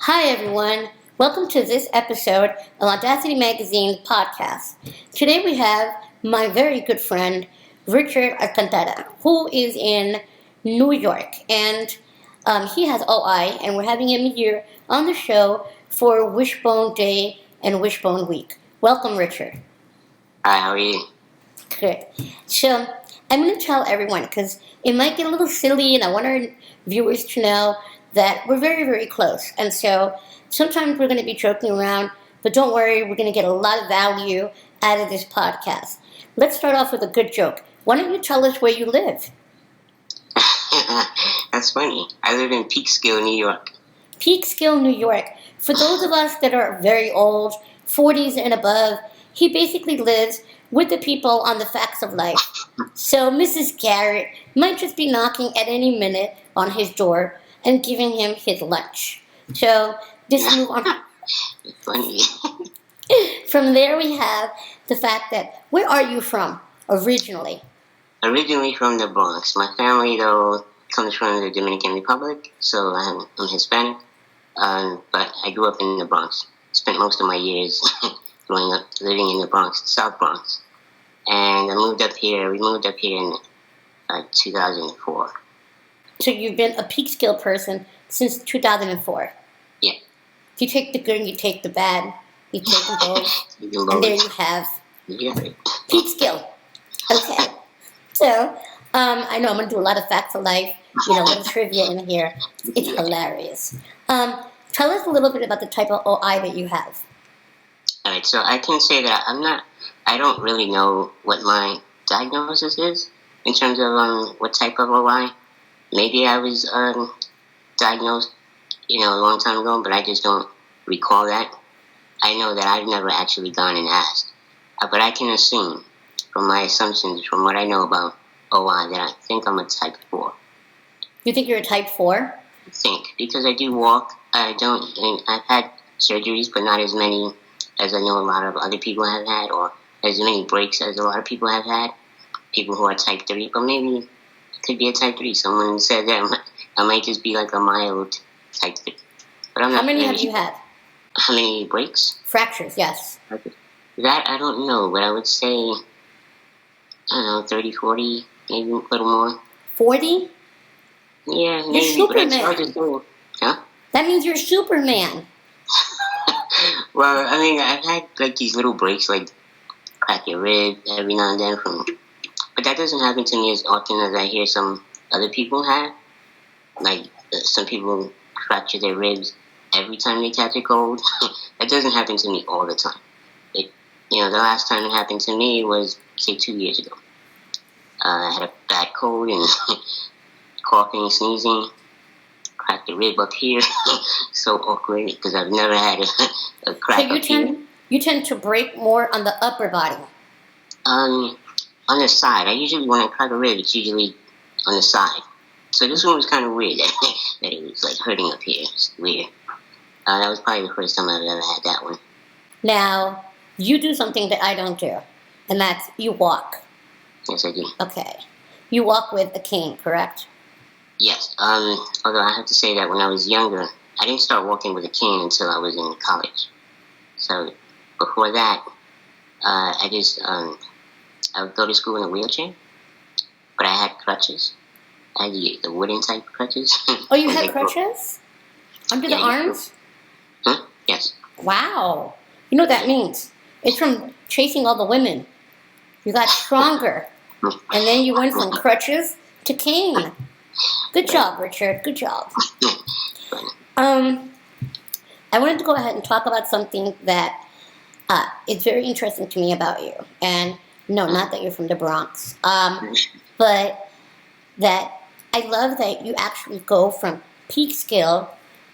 Hi, everyone. Welcome to this episode of Audacity Magazine's podcast. Today we have my very good friend, Richard Alcantara, who is in New York. And he has OI, and we're having him here on the show for Wishbone Day and Wishbone Week. Welcome, Richard. Hi, how are you? Good. So I'm going to tell everyone because it might get a little silly, and I want our viewers to know that we're very, very close. And so sometimes we're going to be joking around, but don't worry, we're going to get a lot of value out of this podcast. Let's start off with a good joke. Why don't you tell us where you live? That's funny. I live in Peekskill, New York. Peekskill, New York. For those of us that are very old, 40s and above, he basically lives with the people on the facts of life. So Mrs. Garrett might just be knocking at any minute on his door and giving him his lunch. So this move on. Funny. From there we have the fact that, where are you from originally? Originally from the Bronx. My family, though, comes from the Dominican Republic, so I'm Hispanic. But I grew up in the Bronx. Spent most of my years growing up living in the Bronx, South Bronx. And we moved up here in 2004. So you've been a Peekskill person since 2004? Yeah. You take the good and you take the bad. You take them both. And there you have Peekskill. Okay. So, I know I'm going to do a lot of facts of life, little trivia in here. It's hilarious. Tell us a little bit about the type of OI that you have. All right, so I can say that I don't really know what my diagnosis is in terms of what type of OI. Maybe I was diagnosed, a long time ago, but I just don't recall that. I know that I've never actually gone and asked. But I can assume, from my assumptions, from what I know about OI, that I think I'm a type 4. You think you're a type 4? I think, because I do walk. I've had surgeries, but not as many as I know a lot of other people have had, or as many breaks as a lot of people have had. People who are type 3, but maybe could be a type 3. Someone said that I might just be like a mild type 3. But I'm not. How many have you had? How many breaks? Fractures, yes. Okay. That I don't know, but I would say, I don't know, 30, 40, maybe a little more. 40? Yeah, maybe. You're Superman. But it's hard to say. Huh? That means you're Superman. Well, I mean, I've had like these little breaks, like crack your rib every now and then but that doesn't happen to me as often as I hear some other people have. Like, some people fracture their ribs every time they catch a cold. That doesn't happen to me all the time. The last time it happened to me was, say, 2 years ago. I had a bad cold and coughing, sneezing, cracked the rib up here. So awkward because I've never had a crack up here. You tend to break more on the upper body. On the side. I usually, when I crack a rib, it's usually on the side. So this one was kind of weird that it was like hurting up here. It's weird. That was probably the first time I've ever had that one. Now, you do something that I don't do, and that's you walk. Yes, I do. Okay. You walk with a cane, correct? Yes. Although I have to say that when I was younger, I didn't start walking with a cane until I was in college. So before that, I would go to school in a wheelchair, but I had crutches. I had the wooden type crutches. Oh, you had crutches? Under the arms? Huh? Yes. Wow. You know what that means? It's from chasing all the women. You got stronger. And then you went from crutches to cane. Good job, Richard. Good job. I wanted to go ahead and talk about something that is very interesting to me about you. And no, not that you're from the Bronx. But that I love that you actually go from Peekskill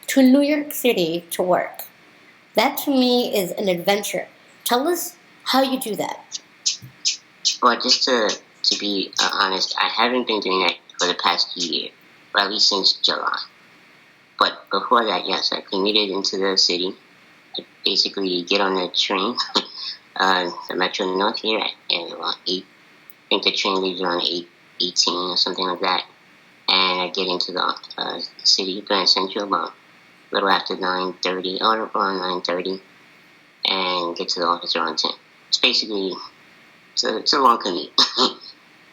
to New York City to work. That to me is an adventure. Tell us how you do that. Well, just to be honest, I haven't been doing that for the past year, or at least since July. But before that, yes, I commuted into the city. I basically get on the train, the Metro North here at around 8. I think the train leaves around 8:18 or something like that. And I get into the city, Grand Central, about little after 9:30 or around 9:30, and get to the office around 10. It's basically it's a long commute,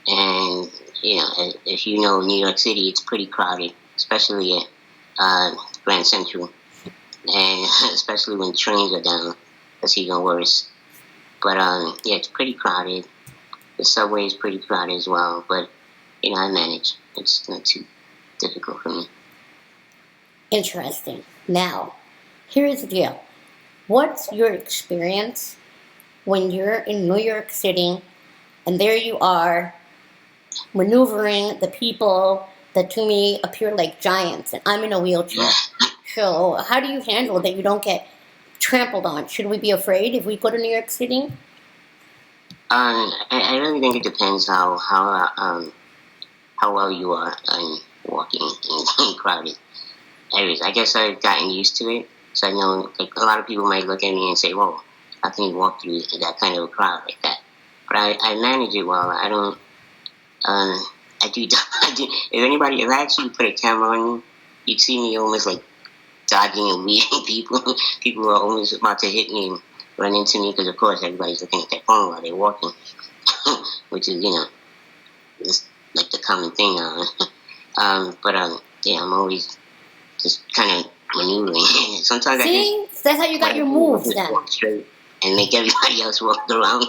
and if you know New York City, it's pretty crowded, especially at Grand Central, and especially when trains are down, that's even worse. But yeah, it's pretty crowded. The subway is pretty crowded as well, but I manage. It's not too difficult for me. Interesting. Now, here's the deal. What's your experience when you're in New York City and there you are maneuvering the people that to me appear like giants and I'm in a wheelchair? So, how do you handle that you don't get trampled on? Should we be afraid if we go to New York City? I really think it depends how well you are walking in crowded areas. I guess I've gotten used to it, so I know like a lot of people might look at me and say, "Whoa, how can you walk through that kind of a crowd like that?" But I manage it well. I don't. I do. If I actually put a camera on me, you'd see me almost like dodging and weaving people. People are almost about to hit me and run into me because, of course, everybody's looking at their phone while they're walking, which is just like the common thing now. But yeah, I'm always just kind of maneuvering. Sometimes that's how you got your moves then. Walk straight and make everybody else walk around.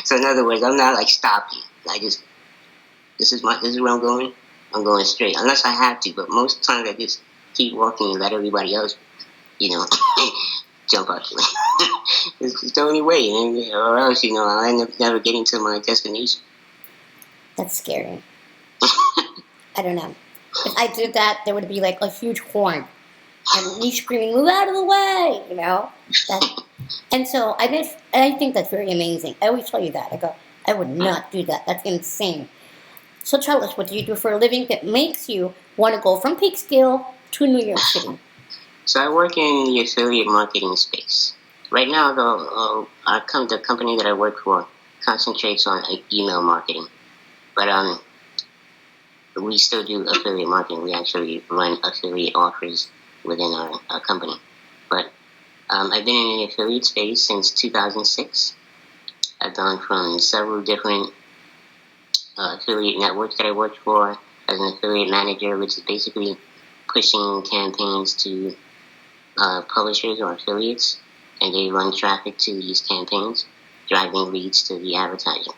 So in other words, I'm not like stopping. This is where I'm going. I'm going straight unless I have to. But most times I just keep walking and let everybody else, jump out. It's the only way, or else I'll end up never getting to my destination. That's scary. I don't know. If I did that, there would be like a huge horn, and me screaming, "Move out of the way!" And so I think that's very amazing. I always tell you that. I go, I would not do that. That's insane. So tell us, what do you do for a living that makes you want to go from Peekskill to New York City? So I work in the affiliate marketing space. Right now, though, the company that I work for concentrates on email marketing. But we still do affiliate marketing. We actually run affiliate offers within our company. But I've been in the affiliate space since 2006. I've gone from several different affiliate networks that I worked for as an affiliate manager, which is basically pushing campaigns to publishers or affiliates, and they run traffic to these campaigns, driving leads to the advertising.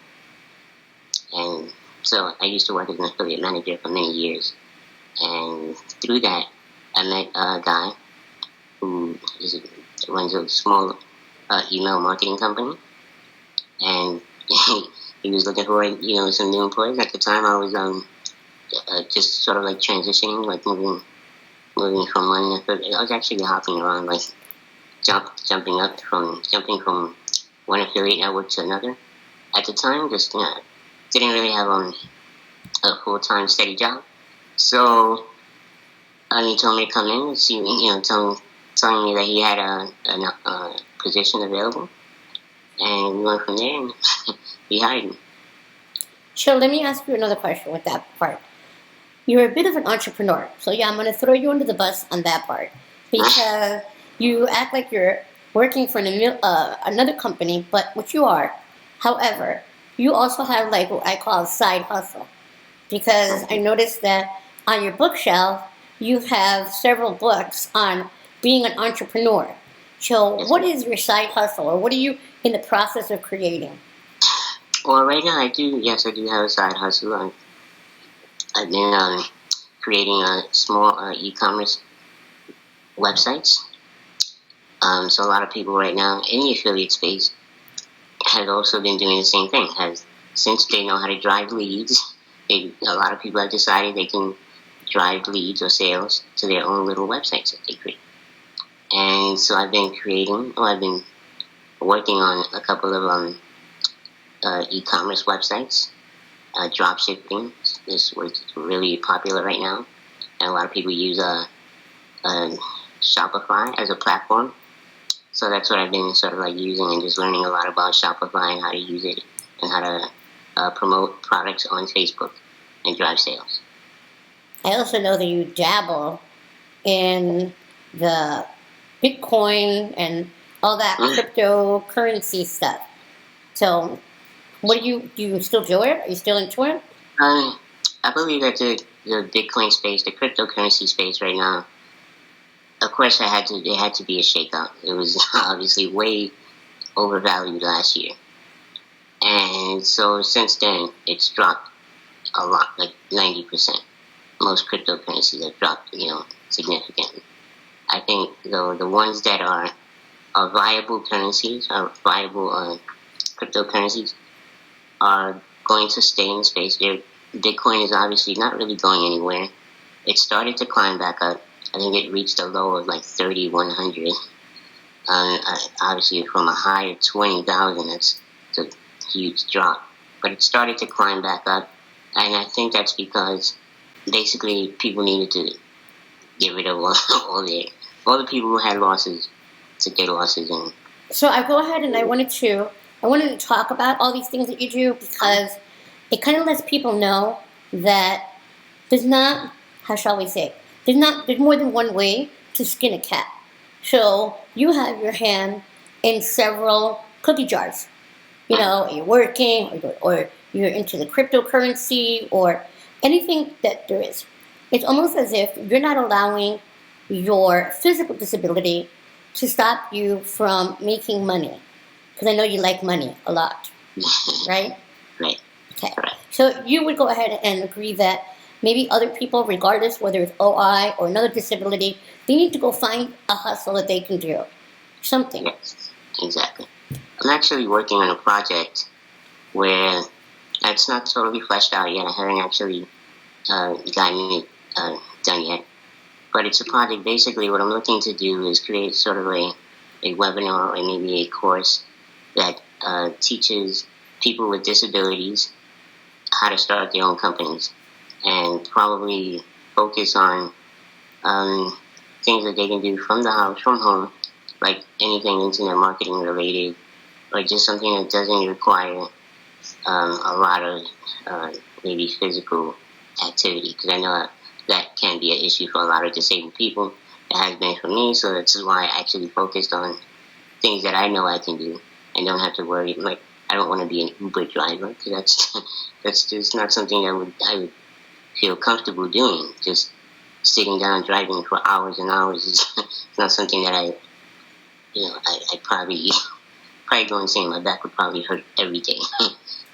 And so I used to work as an affiliate manager for many years, and through that I met a guy who runs a small email marketing company, and he was looking for some new employees. At the time, I was just sort of like transitioning, like moving from one affiliate. I was actually hopping around, like jumping from one affiliate network to another. At the time, just didn't really have a full-time steady job. So he told me to come in and see, telling me that he had a position available, and we went from there. And he hired me. So let me ask you another question with that part. You're a bit of an entrepreneur, so yeah, I'm going to throw you under the bus on that part because you act like you're working for another company, but which you are. However, you also have like what I call a side hustle, because I noticed that on your bookshelf you have several books on being an entrepreneur. So what is your side hustle, or what are you in the process of creating? Well, right now I do have a side hustle. I've been creating small e-commerce websites. So a lot of people right now in the affiliate space have also been doing the same thing. Since they know how to drive leads, a lot of people have decided they can drive leads or sales to their own little websites that they create. And so I've been working on a couple of e-commerce websites. Drop shipping is what's really popular right now, and a lot of people use Shopify as a platform. So that's what I've been sort of like using, and just learning a lot about Shopify and how to use it and how to promote products on Facebook and drive sales. I also know that you dabble in the Bitcoin and all that cryptocurrency stuff. So, what do you still do it? Are you still into it? I believe that the Bitcoin space, the cryptocurrency space right now, of course, it had to be a shakeout. It was obviously way overvalued last year, and so since then it's dropped a lot, like 90%. Most cryptocurrencies have dropped, significantly. I think the ones that are viable currencies, are viable cryptocurrencies, are going to stay in the space. Bitcoin is obviously not really going anywhere. It started to climb back up. I think it reached a low of like 3,100. Obviously, from a high of 20,000, that's a huge drop. But it started to climb back up, and I think that's because basically people needed to get rid of all the people who had losses, took their losses, and So I go ahead and I wanted to talk about all these things that you do because it kind of lets people know that there's not, how shall we say, there's more than one way to skin a cat. So you have your hand in several cookie jars. You're working or you're into the cryptocurrency or anything that there is. It's almost as if you're not allowing your physical disability to stop you from making money. Because I know you like money a lot, right? right. Okay. So you would go ahead and agree that maybe other people, regardless whether it's OI or another disability, they need to go find a hustle that they can do. Something. Yes, exactly. I'm actually working on a project where it's not totally fleshed out yet. I haven't actually gotten it done yet. But it's a project. Basically, what I'm looking to do is create sort of a webinar or maybe a course that teaches people with disabilities how to start their own companies and probably focus on things that they can do from the house, from home, like anything internet marketing related, or just something that doesn't require a lot of maybe physical activity. Because I know that can be an issue for a lot of disabled people. It has been for me, so that's why I actually focused on things that I know I can do and don't have to worry. Like, I don't want to be an Uber driver because that's just not something that I would feel comfortable doing. Just sitting down driving for hours and hours is not something that I probably go insane. My back would probably hurt every day.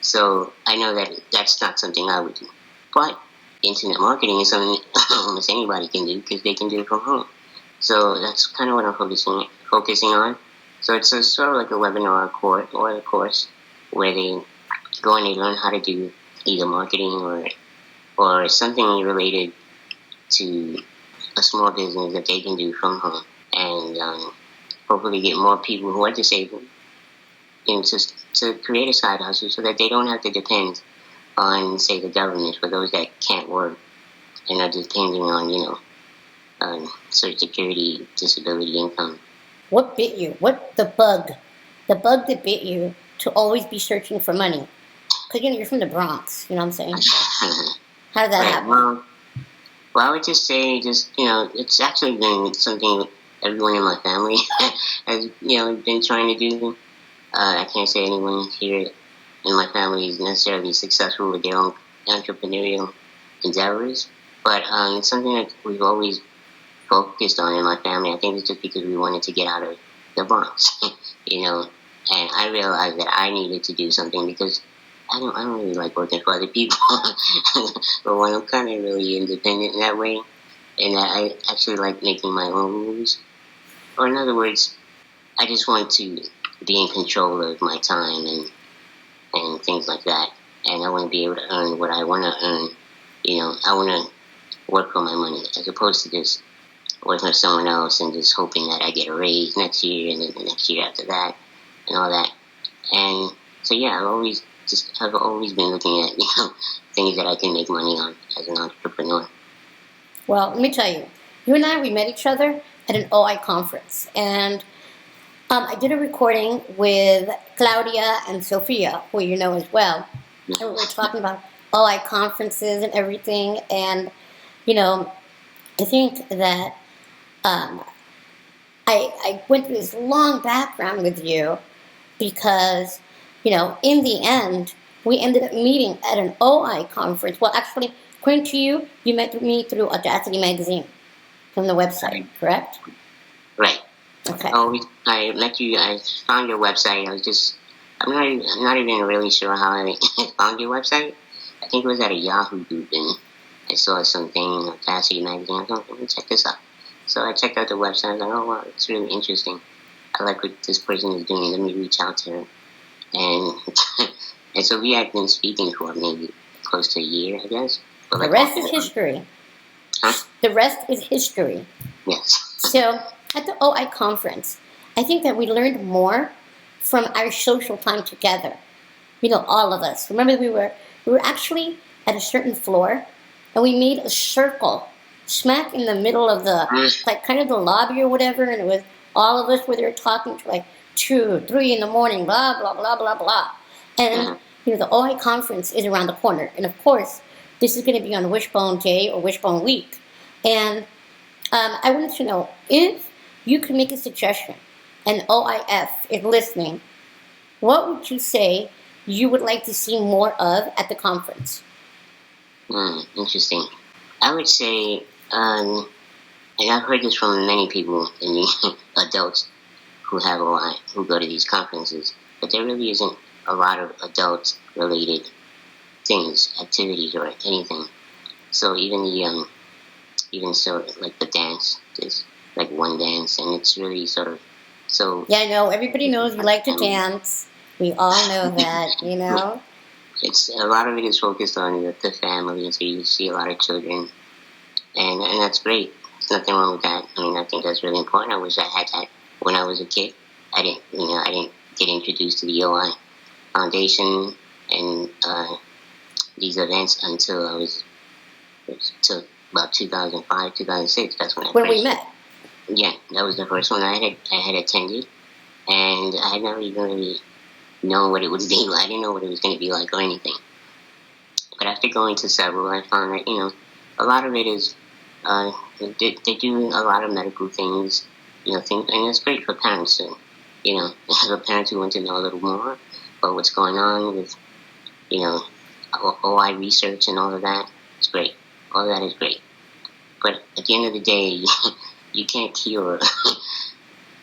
So I know that that's not something I would do. But internet marketing is something almost anybody can do because they can do it from home. So that's kind of what I'm focusing on. So it's sort of like a webinar or a course where they go and they learn how to do either marketing or something related to a small business that they can do from home, and hopefully get more people who are disabled to create a side hustle so that they don't have to depend on, say, the government for those that can't work and are depending on, Social Security, disability income. What bit you? What the bug? The bug that bit you to always be searching for money? Because you're from the Bronx, you know what I'm saying? How did that happen? Well, I would just say, it's actually been something everyone in my family has, been trying to do. I can't say anyone here in my family is necessarily successful with their own entrepreneurial endeavors, but it's something that we've always focused on in my family. I think it's just because we wanted to get out of the Bronx, and I realized that I needed to do something because I don't really like working for other people. But when I'm kind of really independent in that way, and I actually like making my own rules. Or in other words, I just want to be in control of my time and things like that. And I want to be able to earn what I want to earn. I want to work for my money as opposed to just working for someone else and just hoping that I get a raise next year and then the next year after that and all that. And so, yeah, I've always been looking at, things that I can make money on as an entrepreneur. Well, let me tell you. You and I, we met each other at an OI conference. And I did a recording with Claudia and Sophia, who you know as well. And we were talking about OI conferences and everything. And, I think that I went through this long background with you because, in the end, we ended up meeting at an OI conference. Well, actually, according to you, you met me through Audacity magazine from the website, correct? Right. Okay. Oh, I met you. I found your website. I'm not even really sure how I found your website. I think it was at a Yahoo group, and I saw something in Audacity magazine. I thought, let me check this out. So I checked out the website. I was like, oh wow, it's really interesting. I like what this person is doing. Let me reach out to her. And and so we had been speaking for maybe close to a year, I guess. But the rest is history. Huh? The rest is history. Yes. So at the OI conference, I think that we learned more from our social time together. All of us. Remember, we were actually at a certain floor, and we made a circle, smack in the middle of the like kind of the lobby or whatever, and it was all of us were there talking to like 2, 3 in the morning, blah blah blah blah blah. And the OI conference is around the corner, and of course, this is going to be on Wishbone Day or Wishbone Week, and I wanted to know if you could make a suggestion, and OIF is listening, what would you say you would like to see more of at the conference? Interesting. I would say, and I've heard this from many people, adults who have OI, who go to these conferences, but there really isn't a lot of adult-related things, activities, or anything. So even like the dance, there's like one dance, and it's really sort of so. Yeah, I know. Everybody knows you like to dance. We all know that, It's a lot of it is focused on the family, and so you see a lot of children, and that's great. There's nothing wrong with that. I mean, I think that's really important. I wish I had that when I was a kid. I didn't get introduced to the OI Foundation and these events until I was till about 2005, 2006. That's when we met. Yeah, that was the first one I had attended, and I had never even really known what it would be like. I didn't know what it was going to be like or anything. But after going to several, I found that a lot of it is they do a lot of medical things, things, and it's great for parents to, the parents who want to know a little more about what's going on with, OI research and all of that. It's great. All of that is great. But at the end of the day, you can't cure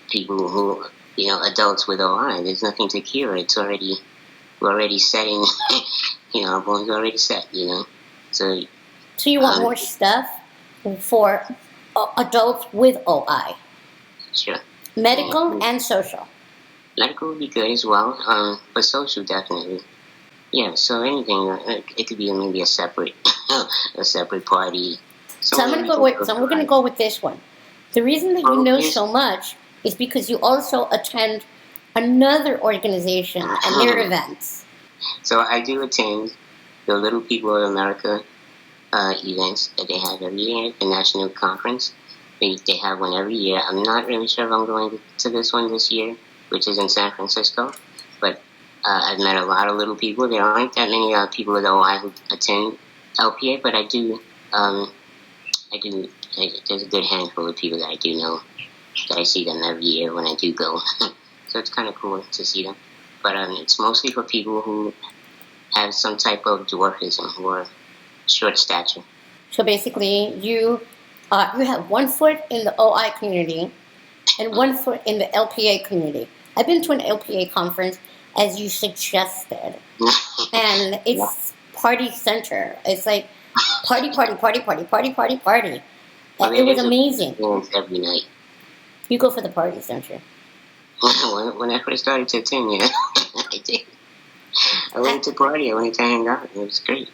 people who, adults with OI. There's nothing to cure. We're already setting, our bones are already set, So you want more stuff for adults with OI? Sure. Medical and social. Medical would be good as well, but social definitely. Yeah, so anything, it could be maybe a separate party. So I'm we're gonna go with this one. The reason that you know so much is because you also attend another organization and their events. So I do attend the Little People of America events that they have every year, the national conference. They have one every year. I'm not really sure if I'm going to this one this year, which is in San Francisco, but I've met a lot of little people. There aren't that many people with OI who attend LPA, but I do. There's a good handful of people that I do know that I see them every year when I do go. So it's kind of cool to see them. But it's mostly for people who have some type of dwarfism or short stature. So basically, you have 1 foot in the OI community and 1 foot in the LPA community. I've been to an LPA conference, as you suggested, and it's party center. It's like party. Well, it was amazing. Every night. You go for the party center. When I first started to attend, I did. I went to party. I went to hang out. It was great.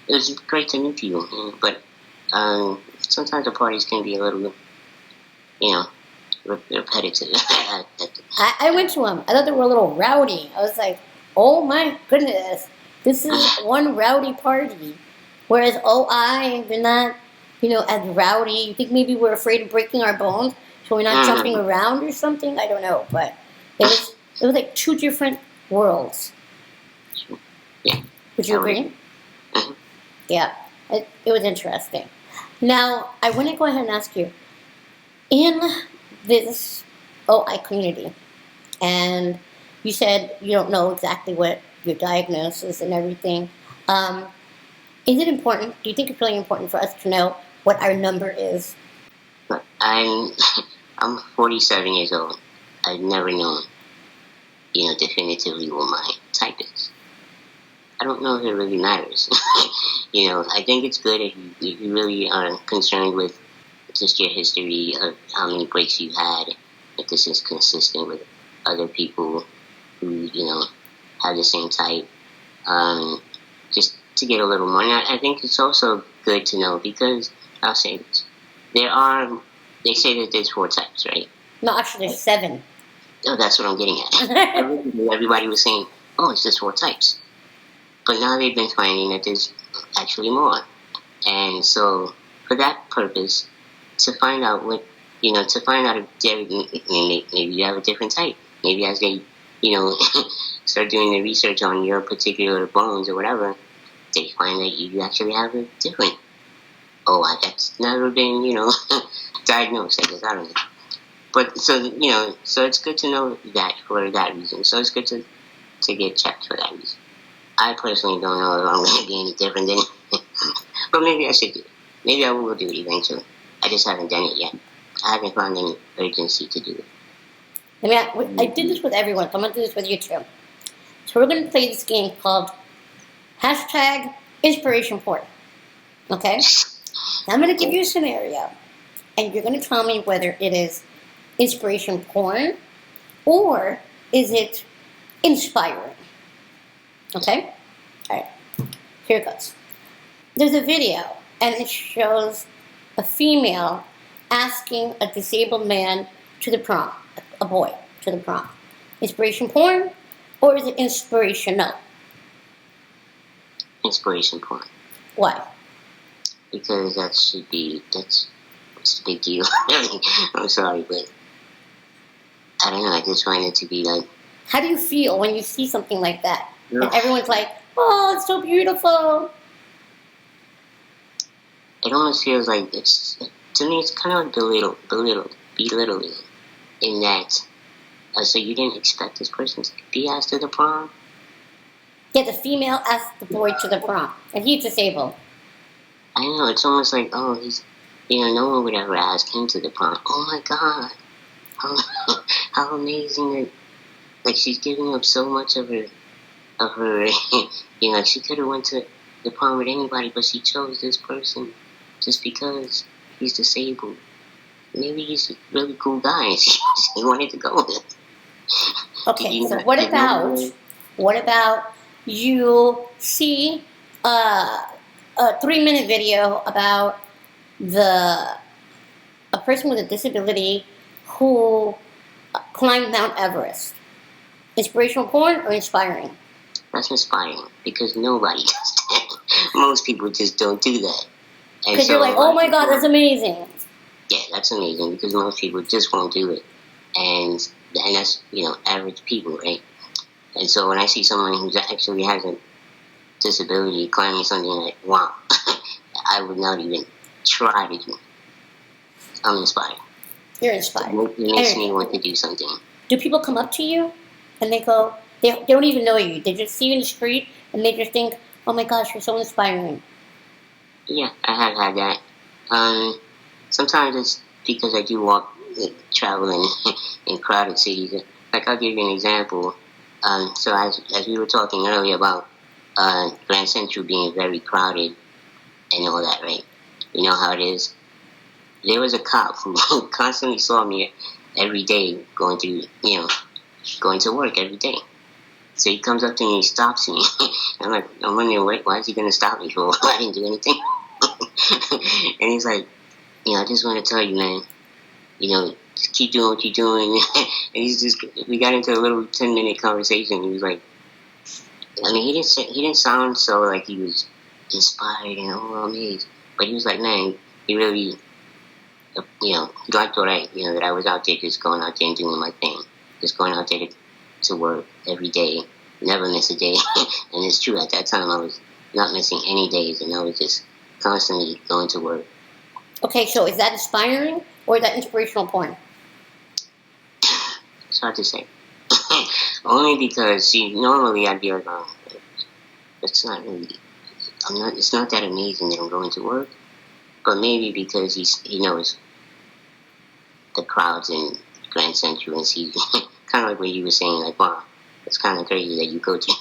It was great to meet people. But sometimes the parties can be a little, repetitive. I went to them. I thought they were a little rowdy. I was like, oh my goodness, this is one rowdy party. Whereas OI, they're not, as rowdy. You think maybe we're afraid of breaking our bones, so we're not jumping around or something? I don't know, but it was like 2 different worlds. Yeah. Would you agree? Yeah, it was interesting. Now, I want to go ahead and ask you, in this OI community. And you said you don't know exactly what your diagnosis and everything. Is it important? Do you think it's really important for us to know what our number is? But I'm 47 years old. I've never known, definitively what my type is. I don't know if it really matters. I think it's good if you really are concerned with just your history of how many breaks you had, if this is consistent with other people who, have the same type. Just to get a little more. And I think it's also good to know because, I'll say this, they say that there's 4 types, right? No, actually there's 7. Oh, that's what I'm getting at. Everybody was saying, oh, it's just 4 types. But now they've been finding that there's actually more. And so, for that purpose, to find out if maybe you have a different type. Maybe as they, start doing the research on your particular bones or whatever, they find that you actually have a different that's never been, diagnosed, I guess, I don't know. But, so it's good to know that for that reason. So it's good to get checked for that reason. I personally don't know if I'm going to be any different than but maybe I should do it. Maybe I will do it eventually. I just haven't done it yet. I haven't found any urgency to do it. I did this with everyone, so I'm going to do this with you too. So we're going to play this game called #InspirationPorn. Okay? Now I'm going to give you a scenario, and you're going to tell me whether it is inspiration porn or is it inspiring. Okay? Alright. Here it goes. There's a video, and it shows a female asking a disabled man to the prom, a boy to the prom. Inspiration porn or is it inspirational? Inspiration porn. Why? Because that's a big deal. I'm sorry, but I don't know, I just find it to be like... How do you feel when you see something like that? Yeah. And everyone's like, oh, it's so beautiful. It almost feels like to me, it's kind of like belittling in that, so you didn't expect this person to be asked to the prom? Yeah, the female asked the boy to the prom, and he's disabled. I know, it's almost like, oh, he's, no one would ever ask him to the prom. Oh my God, how amazing that, like, she's giving up so much of her, she could have went to the prom with anybody, but she chose this person just because he's disabled. Maybe he's a really cool guy, and she wanted to go with him. Okay, so what about you see a 3-minute video about a person with a disability who climbed Mount Everest? Inspirational porn or inspiring? That's inspiring because nobody does that. Most people just don't do that. Because you're like, oh my God, that's amazing. Yeah, that's amazing because most people just won't do it. And that's, average people, right? And so when I see someone who actually has a disability climbing something like, wow, I would not even try to do it. I'm inspired. You're inspired. It makes me want to do something. Do people come up to you and they go, they don't even know you. They just see you in the street and they just think, oh my gosh, you're so inspiring. Yeah, I have had that. Sometimes it's because I do travel in crowded cities. Like, I'll give you an example. So as we were talking earlier about Grand Central being very crowded and all that, right? You know how it is? There was a cop who constantly saw me every day going to work every day. So he comes up to me and he stops me. I'm wondering, why is he going to stop me for? I didn't do anything. And he's like, I just want to tell you, man, just keep doing what you're doing. And we got into a little 10-minute conversation. He was like, he didn't sound so like he was inspired and amazed. But he was like, man, he really, he liked that I was out there just going out there and doing my thing. Just going out there to work every day, never miss a day. And it's true, at that time I was not missing any days, and I was just constantly going to work. Okay, so is that inspiring or is that inspirational porn? It's hard to say. Only because, see, normally I'd be like, oh, it's not really, it's not that amazing that I'm going to work. But maybe because he knows the crowds in Grand Central and sees, kind of like what you were saying, like, wow, it's kind of crazy that you go to.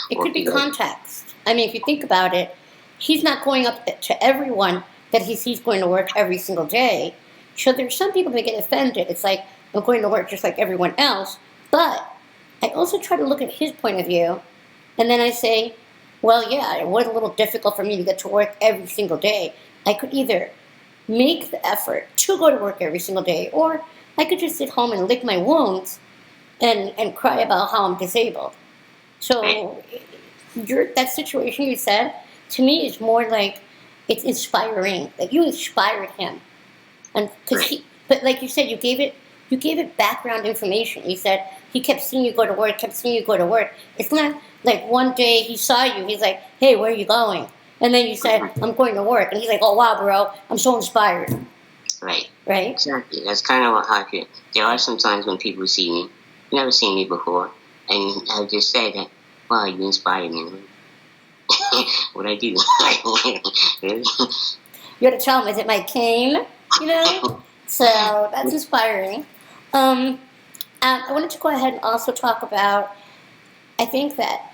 It could be context. I mean, if you think about it, he's not going up to everyone that he sees going to work every single day. So there's some people that get offended. It's like, I'm going to work just like everyone else. But I also try to look at his point of view, and then I say, well, yeah, it was a little difficult for me to get to work every single day. I could either make the effort to go to work every single day, or I could just sit home and lick my wounds and cry about how I'm disabled. So that situation you said, to me, is more like it's inspiring. Like you inspired him, and but like you said, you gave it background information. You said he kept seeing you go to work, kept seeing you go to work. It's not like one day he saw you, he's like, hey, where are you going? And then you said, I'm going to work. And he's like, oh, wow, bro, I'm so inspired. Right. Right? Exactly. That's kind of how I feel. There are some times when people see me, never seen me before, and I just say that, wow, you inspire me. What I do. You have to tell him, is it my cane? You know? So that's inspiring. I wanted to go ahead and also talk about, I think that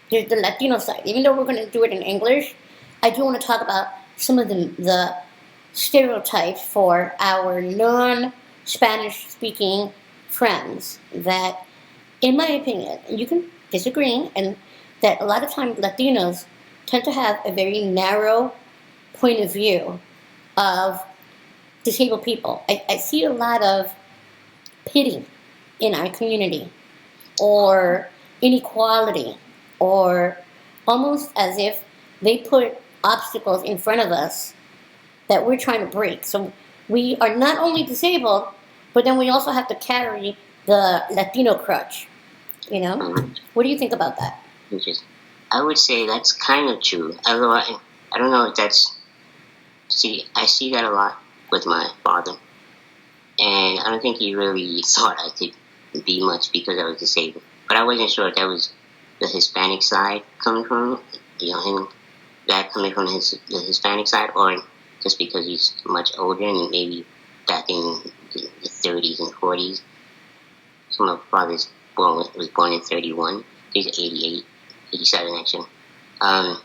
there's the Latino side. Even though we're going to do it in English, I do want to talk about some of the stereotypes for our non-Spanish speaking friends that, in my opinion, and you can disagree, and that a lot of times Latinos tend to have a very narrow point of view of disabled people. I see a lot of pity in our community, or inequality, or almost as if they put obstacles in front of us that we're trying to break. So we are not only disabled, but then we also have to carry the Latino crutch. You know? What do you think about that? Interesting. I would say that's kind of true. Although I don't know if that's... See, I see that a lot with my father. And I don't think he really thought I could be much because I was disabled. But I wasn't sure if that was the Hispanic side coming from, him, that coming from the Hispanic side, or just because he's much older and maybe back in the 30s and 40s. So my father was born in 31. He's 88, 87 actually. And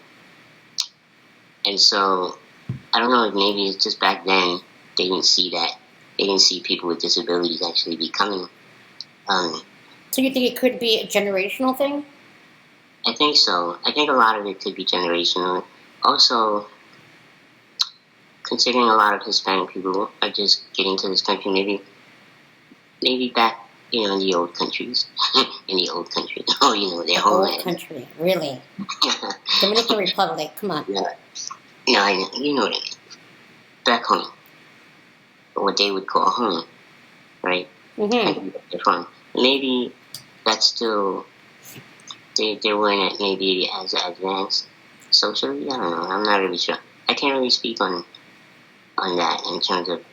so I don't know if maybe it's just back then they didn't see that. They didn't see people with disabilities actually becoming. So you think it could be a generational thing? I think so. I think a lot of it could be generational. Also, considering a lot of Hispanic people are just getting to this country, maybe back, in the old countries. In the old country. Oh, their homeland. Old country, really? Dominican Republic, come on. Yeah. You know what I mean. Back home. What they would call home, right? Mm-hmm. They're from. Maybe that's still, they weren't maybe as advanced socially. I don't know. I'm not really sure. I can't really speak on that in terms of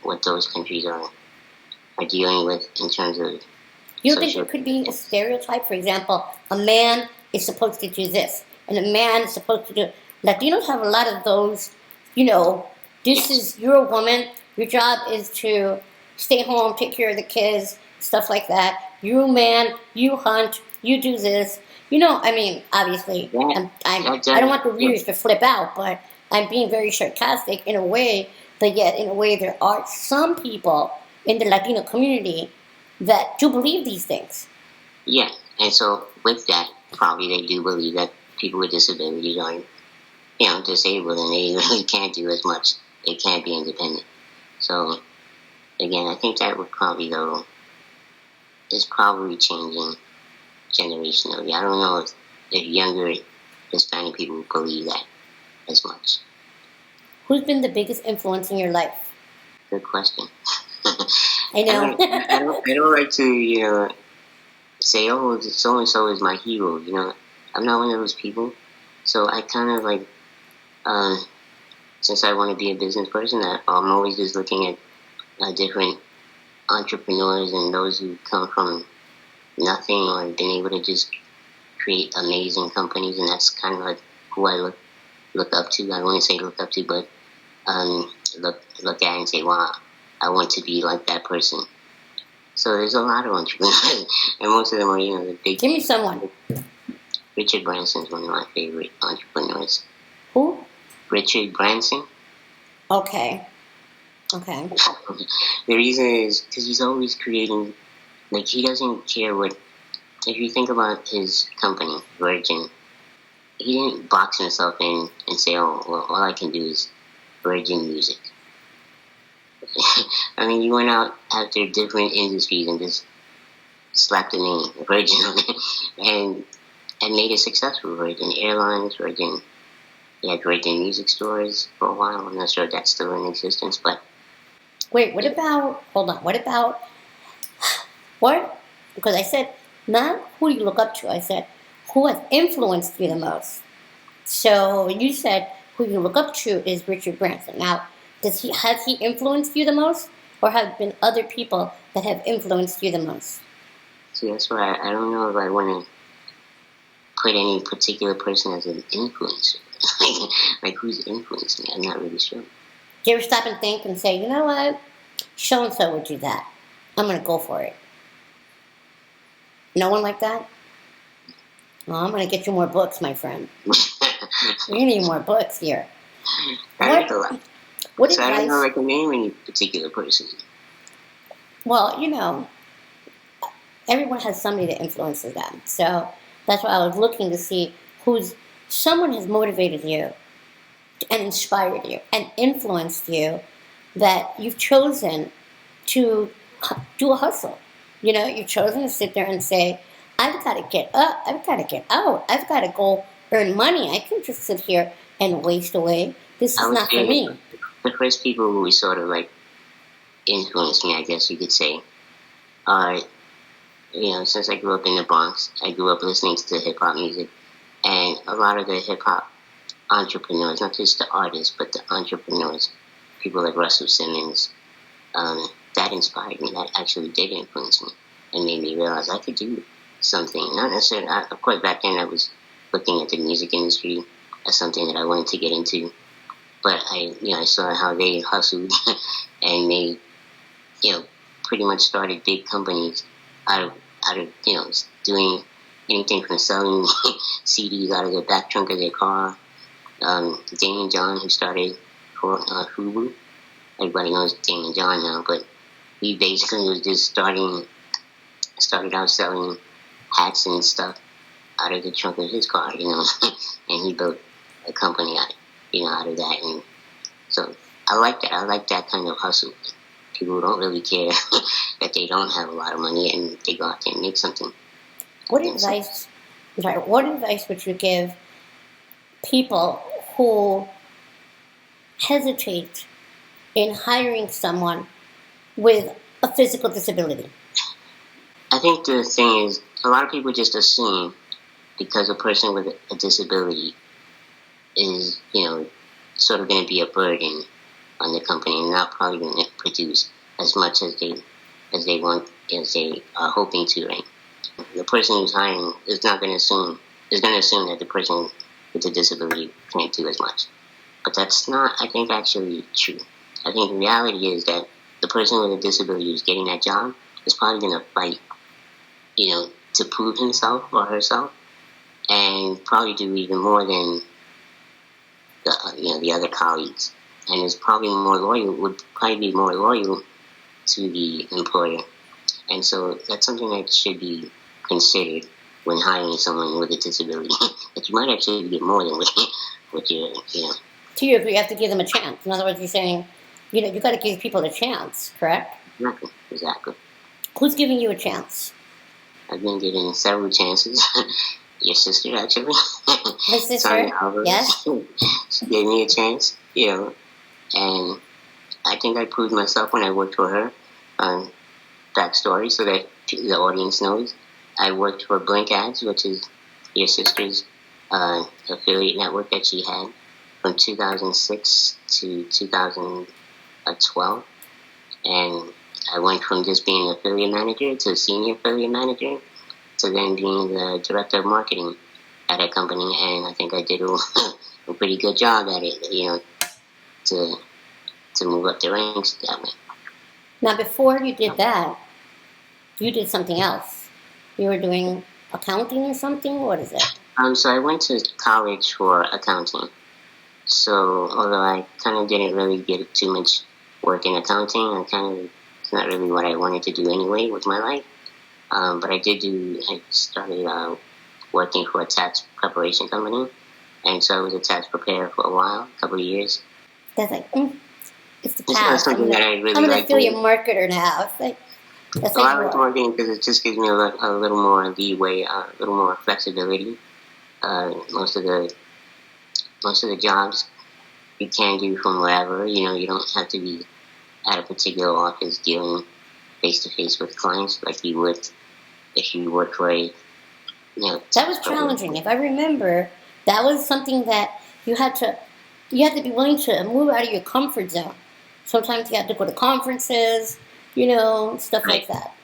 what those countries are dealing with in terms of. You don't think it could be a stereotype? For example, a man is supposed to do this, and a man is supposed to do. Latinos have a lot of those. You're a woman. Your job is to stay home, take care of the kids, stuff like that. You man, you hunt, you do this. Obviously, I don't want the readers to flip out, but I'm being very sarcastic in a way, but yet in a way there are some people in the Latino community that do believe these things. Yeah, and so with that, probably they do believe that people with disabilities are, disabled and they really can't do as much. They can't be independent. So, again, I think that would probably, though, is probably changing generationally. I don't know if younger Hispanic people believe that as much. Who's been the biggest influence in your life? Good question. I know. I don't like to, say, oh, so-and-so is my hero, I'm not one of those people. So I kind of like, since I want to be a business person, I'm always just looking at different entrepreneurs and those who come from nothing or been able to just create amazing companies, and that's kind of like who I look up to. I wouldn't say look up to, but look at and say, wow, I want to be like that person. So there's a lot of entrepreneurs, and most of them are, the big. Give me someone. Richard Branson is one of my favorite entrepreneurs. Who? Richard Branson. Okay. The reason is because he's always creating. Like, he doesn't care what. If you think about his company, Virgin, he didn't box himself in and say, oh, well, all I can do is Virgin Music. I mean, you went out after different industries and just slapped the name Virgin on it and made it successful. Virgin Airlines, Virgin. He had Virgin music stores for a while. I'm not sure if that's still in existence, but. Wait, what about? Hold on. What? Because I said, not who do you look up to. I said, who has influenced you the most? So you said who you look up to is Richard Branson. Now, has he influenced you the most, or have been other people that have influenced you the most? See, that's why I don't know if I want to put any particular person as an influencer. like who's influenced me? I'm not really sure. Do you ever stop and think and say, you know what, so and so would do that? I'm gonna go for it. No one like that? Oh, I'm gonna get you more books, my friend. You need more books here. What So advice? I don't know, like, to name any particular person. Well, everyone has somebody that influences them. So that's why I was looking to see someone has motivated you and inspired you and influenced you that you've chosen to do a hustle. You've chosen to sit there and say, I've got to get up, I've got to get out, I've got to go earn money. I can't just sit here and waste away. This is not for me. The first people who sort of like influenced me, I guess you could say, are, since I grew up in the Bronx, I grew up listening to hip hop music, and a lot of the hip hop entrepreneurs, not just the artists, but the entrepreneurs, people like Russell Simmons, that inspired me. That actually did influence me and made me realize I could do something. Not necessarily, of course, back then I was looking at the music industry as something that I wanted to get into, but I saw how they hustled and made, pretty much started big companies out of doing anything from selling CDs out of the back trunk of their car. Damon John, who started for Hulu. Everybody knows Damon John now, but he basically was just started out selling hats and stuff out of the trunk of his car, and he built a company out of that. And so I like that. I like that kind of hustle. People who don't really care that they don't have a lot of money and they go out there and make something. What advice would you give people who hesitate in hiring someone with a physical disability? I think the thing is, a lot of people just assume because a person with a disability is, sort of going to be a burden on the company and not probably going to produce as much as they are hoping to, right? The person who's hiring is going to assume that the person with the disability can't do as much. But that's not, I think, actually true. I think the reality is that the person with a disability who's getting that job is probably going to fight, to prove himself or herself, and probably do even more than the other colleagues, and would probably be more loyal to the employer. And so that's something that should be considered when hiring someone with a disability. That you might actually get more than what you're. To you, you have to give them a chance. In other words, you're saying, you got to give people a chance, correct? Exactly. Who's giving you a chance? I've been given several chances. Your sister, actually. My sister? Yes. She gave me a chance, and I think I proved myself when I worked for her. Backstory, so that the audience knows. I worked for Blink Ads, which is your sister's affiliate network that she had from 2006 to 2012. And I went from just being an affiliate manager to senior affiliate manager to then being the director of marketing at a company, and I think I did a pretty good job at it, to move up the ranks that way. Now, before you did that, you did something else. You were doing accounting or something? What is it? So I went to college for accounting. So although I kind of didn't really get too much work in accounting, it's not really what I wanted to do anyway with my life. But I started working for a tax preparation company. And so I was a tax preparer for a while, a couple of years. That's like, it's the It's not past. something that I really I'm an like affiliate doing. marketer now. It's like, that's Well, like I like marketing because it just gives me a little more leeway, a little more flexibility. Most of the jobs you can do from wherever. You don't have to be at a particular office dealing face to face with clients like you would if you work for a. That was challenging. If I remember, that was something that you had to be willing to move out of your comfort zone. Sometimes you had to go to conferences, stuff like that.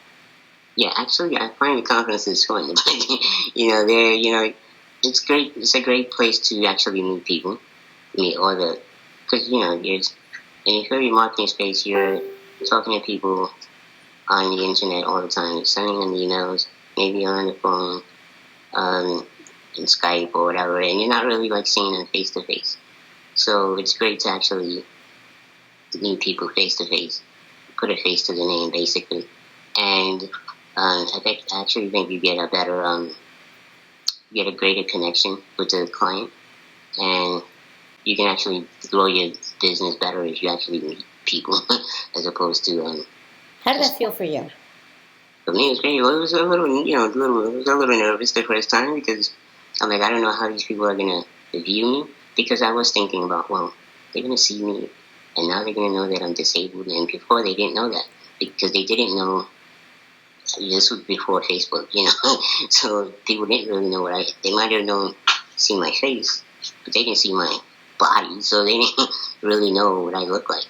Yeah, actually, I find the conferences fun. It's great. It's a great place to actually meet people, because if you're in marketing space, you're talking to people on the internet all the time. You're sending them emails, maybe on the phone, in Skype or whatever, and you're not really like seeing them face to face. So it's great to actually meet people face to face, put a face to the name, basically, and I actually think you get a greater connection with the client, and you can actually grow your business better if you actually meet people as opposed to. How did that feel for you? For me, it was great. Well, it was a little nervous the first time because I'm like, I don't know how these people are gonna view me, because I was thinking about, well, they're gonna see me, and now they're gonna know that I'm disabled, and before they didn't know that because they didn't know. This was before Facebook, so people didn't really know they might have seen my face, but they didn't see my body, so they didn't really know what I look like,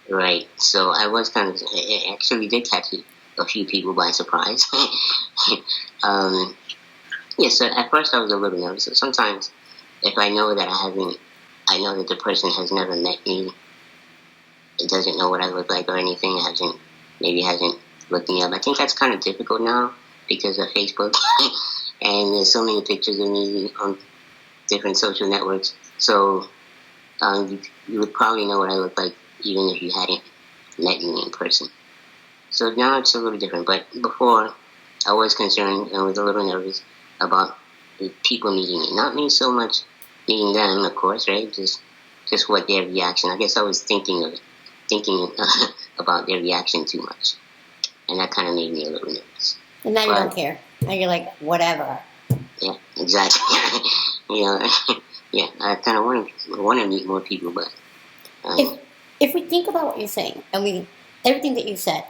right? So I was it actually did catch a few people by surprise. So at first I was a little nervous. So sometimes if I know that I know that the person has never met me, it doesn't know what I look like or anything, hasn't looked me up. I think that's kind of difficult now because of Facebook, and there's so many pictures of me on different social networks. So you would probably know what I look like even if you hadn't met me in person. So now it's a little different. But before, I was concerned and was a little nervous about the people meeting me. Not me so much meeting them, of course, right? Just what their reaction. I guess I was thinking about their reaction too much. And that kind of made me a little nervous. And now you don't care. Now you're like, whatever. Yeah, exactly. I kind of want to meet more people, but if we think about what you're saying, and everything that you said,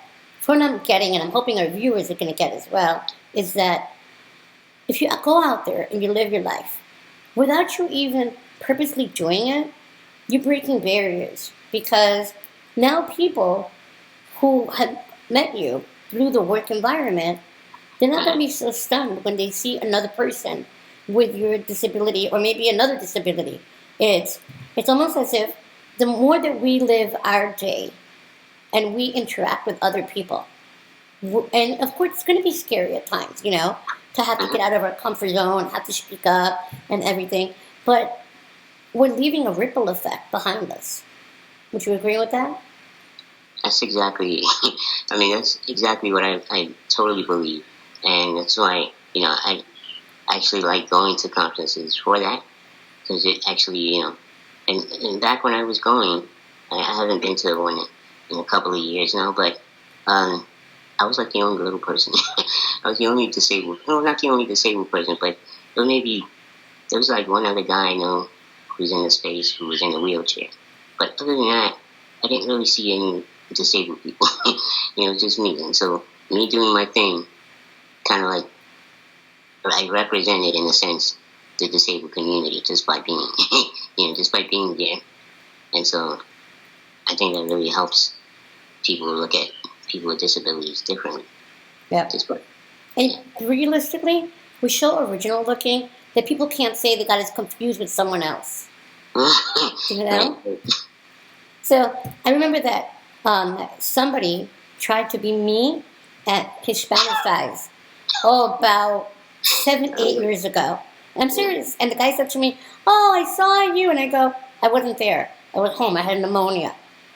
what I'm getting, and I'm hoping our viewers are going to get as well, is that if you go out there and you live your life without you even purposely doing it, you're breaking barriers, because now people who have met you through the work environment, they're not going to be so stunned when they see another person with your disability or maybe another disability. It's almost as if the more that we live our day and we interact with other people, and of course it's going to be scary at times, to have to get out of our comfort zone, have to speak up and everything, but we're leaving a ripple effect behind us. Would you agree with that? That's exactly, that's exactly what I totally believe. And that's why, I actually like going to conferences for that. Because it actually, and back when I was going, I haven't been to one in a couple of years now, but I was like the only little person. I was the only disabled, no, not the only disabled person, but there was like one other guy I know who was in the space who was in a wheelchair. But other than that, I didn't really see any disabled people. Just me. And so me doing my thing, kind of like I represented in a sense the disabled community just by being, just by being there. And so I think that really helps people look at people with disabilities differently. Yeah. And realistically, we're so original looking that people can't say they got us confused with someone else. You know? Right. So I remember that somebody tried to be me at Hispanic size. Oh, about 7, 8 years ago. And I'm serious. And the guy said to me, "Oh, I saw you." And I go, "I wasn't there. I was home. I had pneumonia."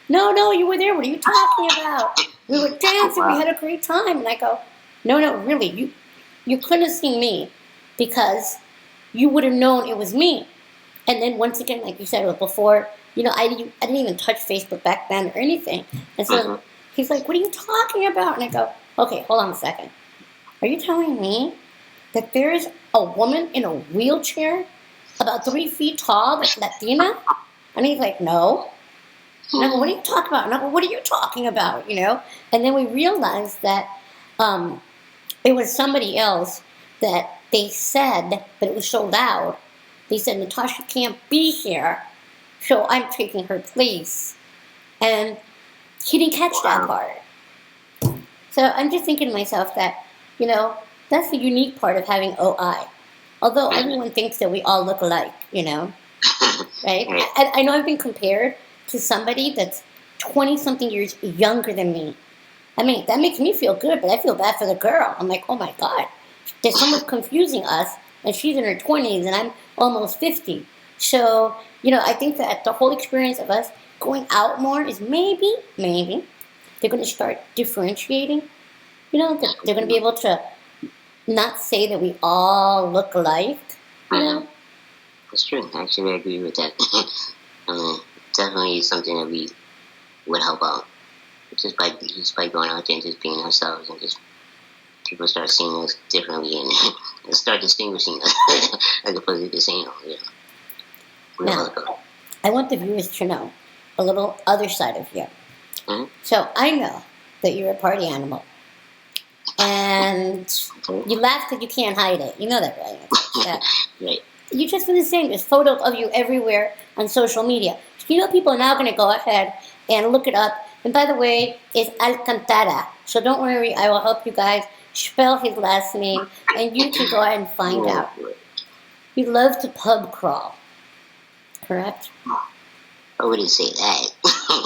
No, you were there. What are you talking about? We were dancing. We had a great time. And I go, no, really. You couldn't have seen me because you would have known it was me. And then once again, like you said, it was before, I didn't even touch Facebook back then or anything. And so he's like, "What are you talking about?" And I go, "Okay, hold on a second. Are you telling me that there's a woman in a wheelchair about 3 feet tall that's Latina?" And he's like, "No." And I go, "What are you talking about?" And I go, "What are you talking about?" And then we realized that it was somebody else that they said, but it was so loud. They said, "Natasha can't be here, so I'm taking her place." And he didn't catch that part. So I'm just thinking to myself that, that's the unique part of having OI. Although everyone thinks that we all look alike, right? I know I've been compared to somebody that's 20-something years younger than me. I mean, that makes me feel good, but I feel bad for the girl. I'm like, oh my God, there's someone confusing us, and she's in her 20s, and I'm almost 50. So, I think that the whole experience of us going out more is maybe, they're going to start differentiating. They're going to be able to not say that we all look alike, That's true. Actually, I agree with that. Definitely something that we would help out. Just by going out there and just being ourselves, and just people start seeing us differently and start distinguishing us as opposed to just saying, Now, I want the viewers to know a little other side of you. Mm-hmm. So I know that you're a party animal. And you laugh because you can't hide it. You know that, right? Right. You just finished saying there's photos of you everywhere on social media. People are now going to go ahead and look it up. And by the way, it's Alcantara. So don't worry, I will help you guys spell his last name, and you can go ahead and find out. You love to pub crawl, correct? I wouldn't say that.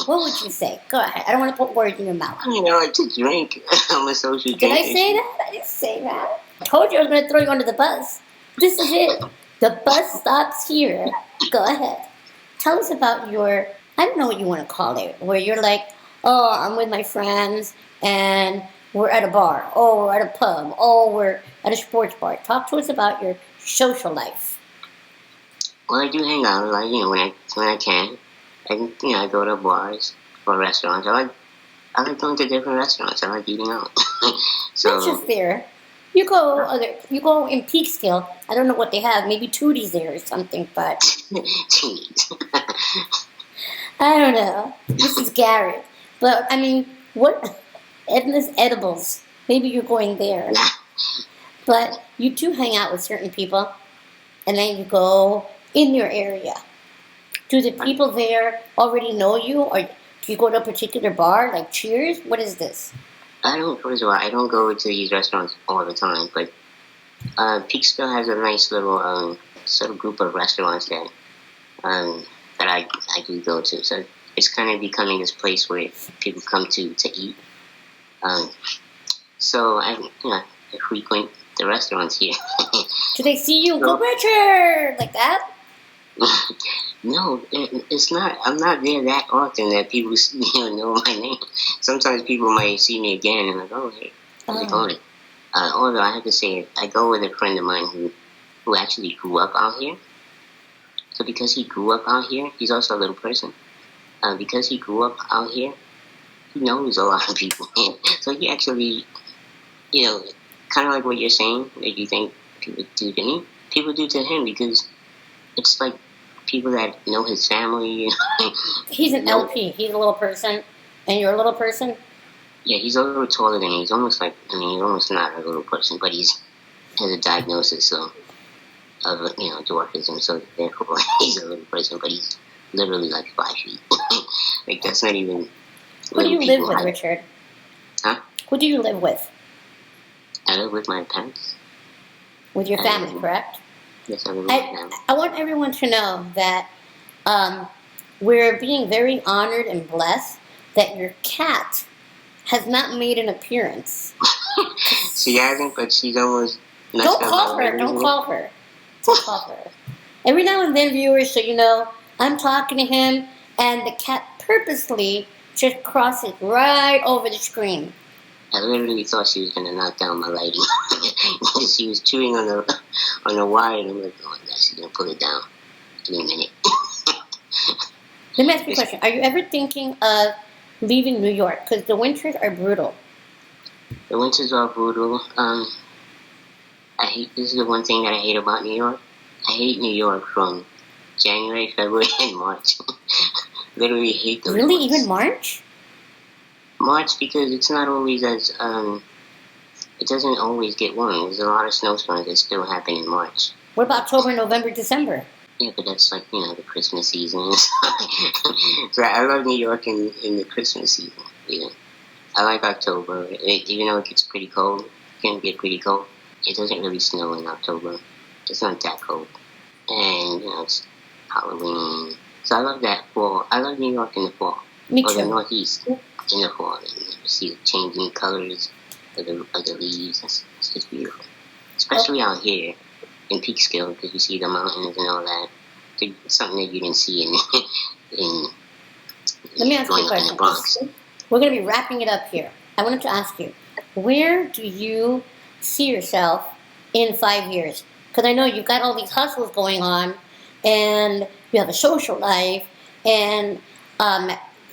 What would you say? Go ahead. I don't want to put words in your mouth. I like to drink. I'm a social drinker. Did I say that? I didn't say that. I told you I was going to throw you under the bus. This is it. The bus stops here. Go ahead. Tell us about your, I don't know what you want to call it, where you're like, "Oh, I'm with my friends, and we're at a bar. Oh, we're at a pub. Oh, we're at a sports bar." Talk to us about your social life. Well, I do hang out, when I can. I go to bars or restaurants. I like going to different restaurants. I like eating out. So Not just there. You go in Peekskill. I don't know what they have. Maybe Tootie's there or something, but I don't know. This is Garrett. But, I mean, what? Edna's Edibles. Maybe you're going there. But you do hang out with certain people, and then you go in your area. Do the people there already know you, or do you go to a particular bar, like Cheers? What is this? First of all, I don't go to these restaurants all the time, but Peekskill has a nice little sort of group of restaurants that I do go to. So it's kind of becoming this place where people come to eat. So I frequent the restaurants here. Do they see you and go, "Richard," like that? No, it's not. I'm not there that often that people know my name. Sometimes people might see me again and like, "Oh, hey, how's it going?" Although I have to say, I go with a friend of mine who actually grew up out here. So because he grew up out here, he's also a little person. Because he grew up out here, he knows a lot of people. So he actually, kind of like what you're saying, that you think people do to me, people do to him, because it's like people that know his family. He's an LP. He's a little person, and you're a little person? Yeah, he's a little taller than me. He's almost he's almost not a little person, but has a diagnosis of dwarfism, so therefore he's a little person, but he's literally like 5 feet. Like, that's not even... Who do you live with, Richard? Who do you live with? I live with my parents. With your family, correct? Yes, I live with my family. I want everyone to know that we're being very honored and blessed that your cat has not made an appearance. She hasn't, but she's almost messed Don't up call my her. Don't call her. Don't call her. Every now and then, viewers, so you know, I'm talking to him, and the cat purposely just crosses right over the screen. I literally thought she was gonna knock down my lighting. She was chewing on the wire, and I'm like, oh, she's gonna pull it down in a minute. Let me ask you a question. Are you ever thinking of leaving New York? Because the winters are brutal. The winters are brutal. This is the one thing that I hate about New York. I hate New York from January, February, and March. Literally hate those Really? months. Even March? March, because it's not always as, it doesn't always get warm. There's a lot of snowstorms that still happen in March. What about October, November, December? Yeah, but that's like, the Christmas season. So I love New York in the Christmas season. I like October. Even though it gets pretty cold, it can get pretty cold. It doesn't really snow in October. It's not that cold. And, it's Halloween. So I love that fall. I love New York in the fall. Me or too. the Northeast in the fall. And you see the changing colors of the leaves. It's just beautiful. Especially out here in Peekskill, because you see the mountains and all that. It's something that you didn't see in Let me ask you a growing up in question. the Bronx. We're going to be wrapping it up here. I wanted to ask you, where do you see yourself in 5 years? Because I know you've got all these hustles going on, and you have a social life, and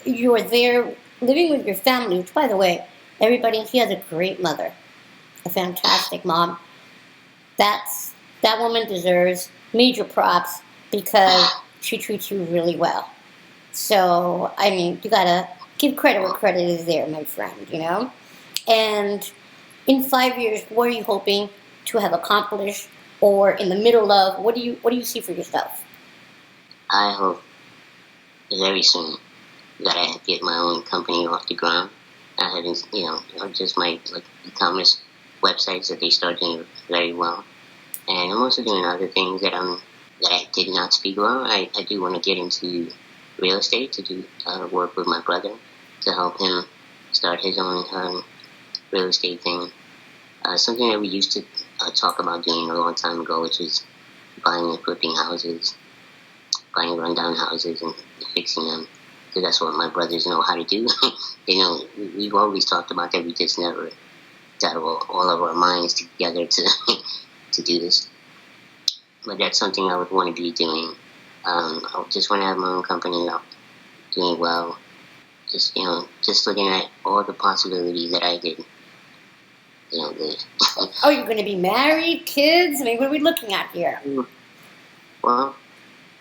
you're there living with your family, which, by the way, everybody, he has a great mother, a fantastic mom. That woman deserves major props because she treats you really well. So, I mean, you gotta give credit where credit is there, my friend, And in 5 years, what are you hoping to have accomplished, or in the middle of, what do you see for yourself? I hope very soon that I get my own company off the ground. I haven't, just my e-commerce websites that they start doing very well. And I'm also doing other things that I did not speak about. I do want to get into real estate, to do work with my brother to help him start his own real estate thing. Something that we used to talk about doing a long time ago, which is buying and flipping houses, buying rundown houses and fixing them. So that's what my brothers know how to do. We've always talked about that. We just never got all of our minds together to do this. But that's something I would want to be doing. I just want to have my own company up, doing well. Just looking at all the possibilities that I could, live. Oh, you're going to be married, kids? I mean, what are we looking at here? Well,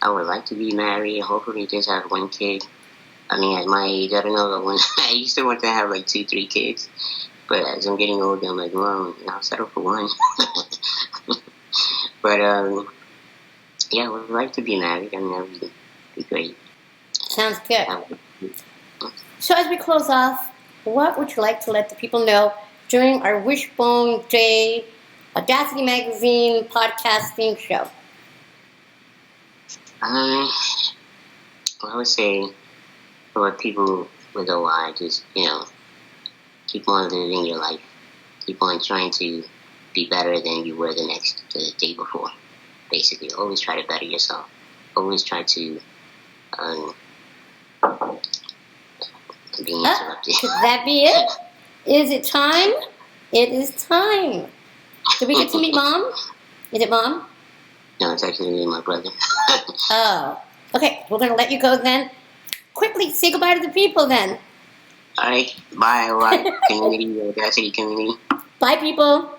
I would like to be married. Hopefully, just have one kid. I mean, at my age, I don't know. When I used to want to have 2-3 kids, but as I'm getting older, I'm like, well, I'll settle for one. But yeah, I would like to be married. I mean, that would be great. Sounds good. So as we close off, what would you like to let the people know during our Wishbone Day Audacity Magazine podcasting show? I would say for people with OI, just, keep on living your life. Keep on trying to be better than you were the day before. Basically, always try to better yourself. Always try to, being interrupted. Could that be it? Is it time? It is time. Did we get to meet Mom? Is it Mom? No, it's actually my brother. Oh. Okay, we're going to let you go then. Quickly, say goodbye to the people then. Alright, bye, community, Audacity community. Bye, people.